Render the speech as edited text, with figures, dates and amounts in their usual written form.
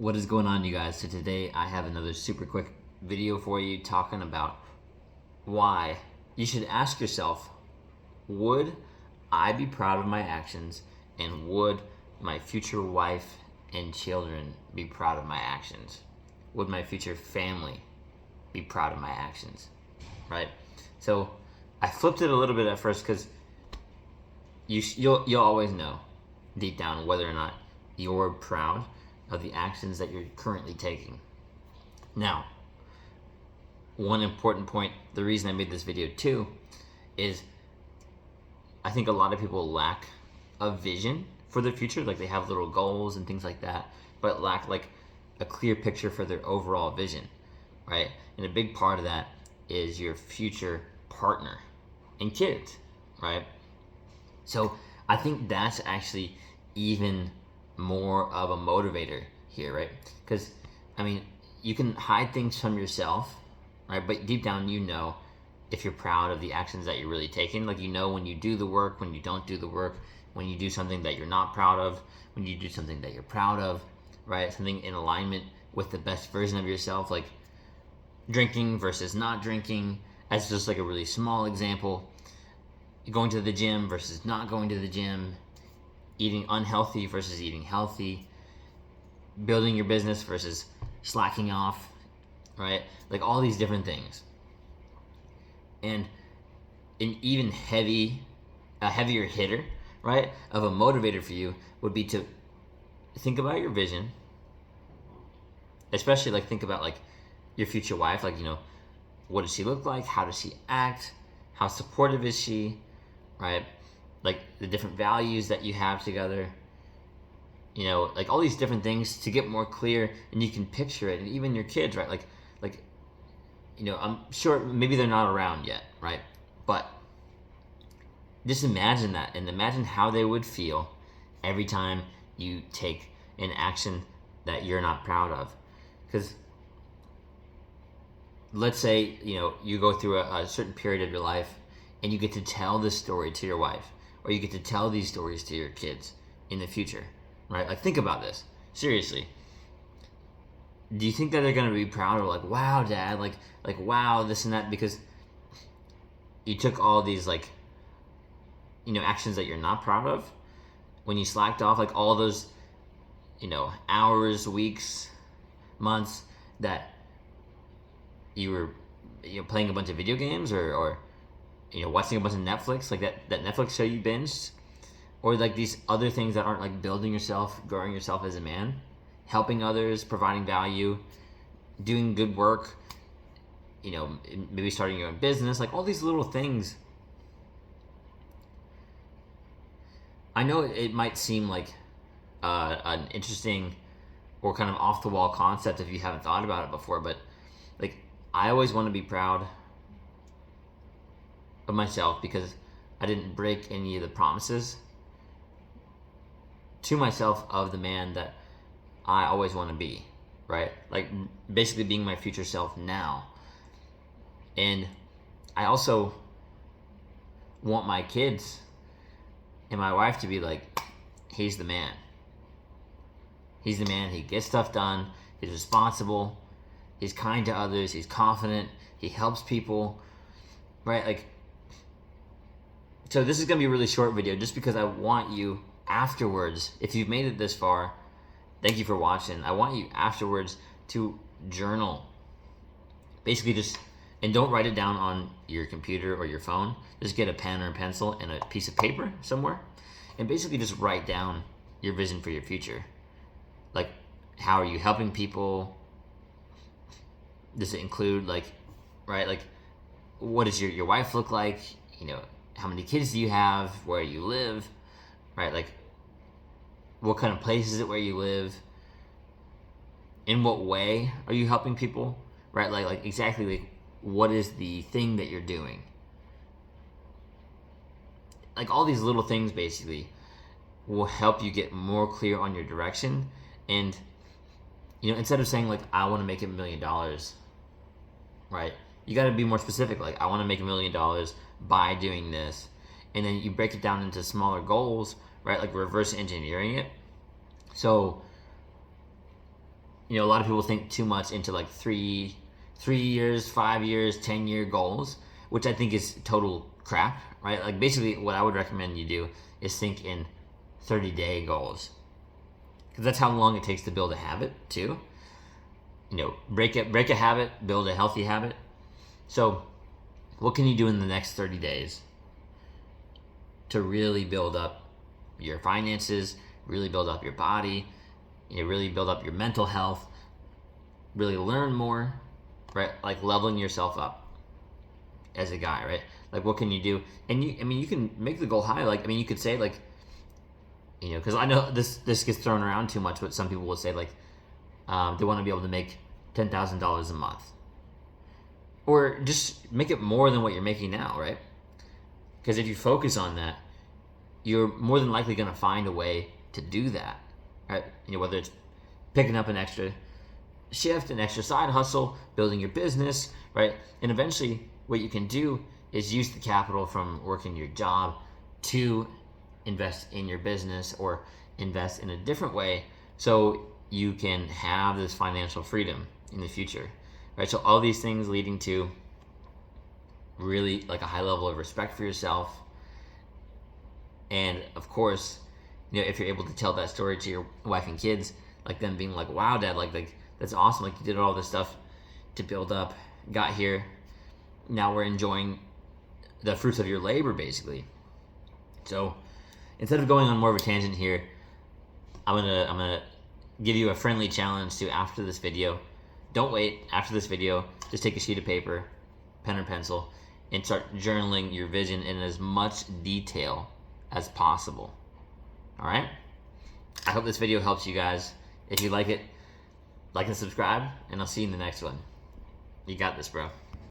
What is going on, you guys? So today I have another super quick video for you talking about why you should ask yourself, would I be proud of my actions, and would my future wife and children be proud of my actions? Would my future family be proud of my actions? Right? So I flipped it a little bit at first because you'll always know deep down whether or not you're proud of the actions that you're currently taking. Now, one important point, the reason I made this video too, is I think a lot of people lack a vision for the future. Like, they have little goals and things like that, but lack like a clear picture for their overall vision, right? And a big part of that is your future partner and kids, right? So I think that's actually even more of a motivator here, right? Because, I mean, you can hide things from yourself, right? But deep down, you know if you're proud of the actions that you're really taking. Like, you know when you do the work, when you don't do the work, when you do something that you're not proud of, when you do something that you're proud of, right? Something in alignment with the best version of yourself, like drinking versus not drinking, as just like a really small example. Going to the gym versus not going to the gym, eating unhealthy versus eating healthy, building your business versus slacking off, right? Like all these different things. And an even heavier hitter, right, of a motivator for you would be to think about your vision, especially like think about like your future wife, like, you know, what does she look like? How does she act? How supportive is she? Right? Like the different values that you have together, you know, like all these different things to get more clear, and you can picture it. And even your kids, right? Like, you know, I'm sure maybe they're not around yet, right? But just imagine that, and imagine how they would feel every time you take an action that you're not proud of. Because let's say, you know, you go through a certain period of your life and you get to tell this story to your wife, or you get to tell these stories to your kids in the future, right? Like, think about this seriously. Do you think that they're gonna be proud of, like, wow, Dad, like wow, this and that, because you took all these, like, you know, actions that you're not proud of when you slacked off, like all those, you know, hours, weeks, months that you were, you know, playing a bunch of video games, or you know, watching a bunch of Netflix, like that Netflix show you binged, or like these other things that aren't like building yourself, growing yourself as a man, helping others, providing value, doing good work, you know, maybe starting your own business, like all these little things. I know it might seem like an interesting or kind of off the wall concept if you haven't thought about it before, but like, I always want to be proud of myself because I didn't break any of the promises to myself of the man that I always want to be, right? Like, basically being my future self now. And I also want my kids and my wife to be like, he's the man. He's the man. He gets stuff done. He's responsible. He's kind to others. He's confident. He helps people, right? Like, so this is going to be a really short video just because I want you afterwards, if you've made it this far, thank you for watching. I want you afterwards to journal. Basically just, and don't write it down on your computer or your phone. Just get a pen or a pencil and a piece of paper somewhere, and basically just write down your vision for your future. Like, how are you helping people? Does it include, like, right, like, what does your wife look like? You know, how many kids do you have? Where you live? Right, like, what kind of place is it where you live? In what way are you helping people? Right, like exactly, like, what is the thing that you're doing? Like, all these little things basically will help you get more clear on your direction. And, you know, instead of saying like, I want to make $1 million, right? You got to be more specific. Like, I want to make $1 million by doing this. And then you break it down into smaller goals, right? Like reverse engineering it. So a lot of people think too much into like 3 years, 5 years, 10-year goals, which I think is total crap, right? Like basically what I would recommend you do is think in 30-day goals, because that's how long it takes to build a habit too. Break a habit, build a healthy habit. So what can you do in the next 30 days to really build up your finances, really build up your body, really build up your mental health, really learn more, right? Like leveling yourself up as a guy, right? Like what can you do? And you can make the goal high. Like, you could say like, because I know this gets thrown around too much, but some people will say like, they want to be able to make $10,000 a month, or just make it more than what you're making now, right? Because if you focus on that, you're more than likely going to find a way to do that, right? Whether it's picking up an extra shift, an extra side hustle, building your business, right? And eventually what you can do is use the capital from working your job to invest in your business or invest in a different way so you can have this financial freedom in the future, right? So all these things leading to really like a high level of respect for yourself. And of course, if you're able to tell that story to your wife and kids, like them being like, wow, Dad, like that's awesome. Like you did all this stuff to build up, got here. Now we're enjoying the fruits of your labor, basically. So instead of going on more of a tangent here, I'm gonna give you a friendly challenge to, after this video, don't wait. After this video, just take a sheet of paper, pen or pencil, and start journaling your vision in as much detail as possible. All right? I hope this video helps you guys. If you like it, like and subscribe, and I'll see you in the next one. You got this, bro.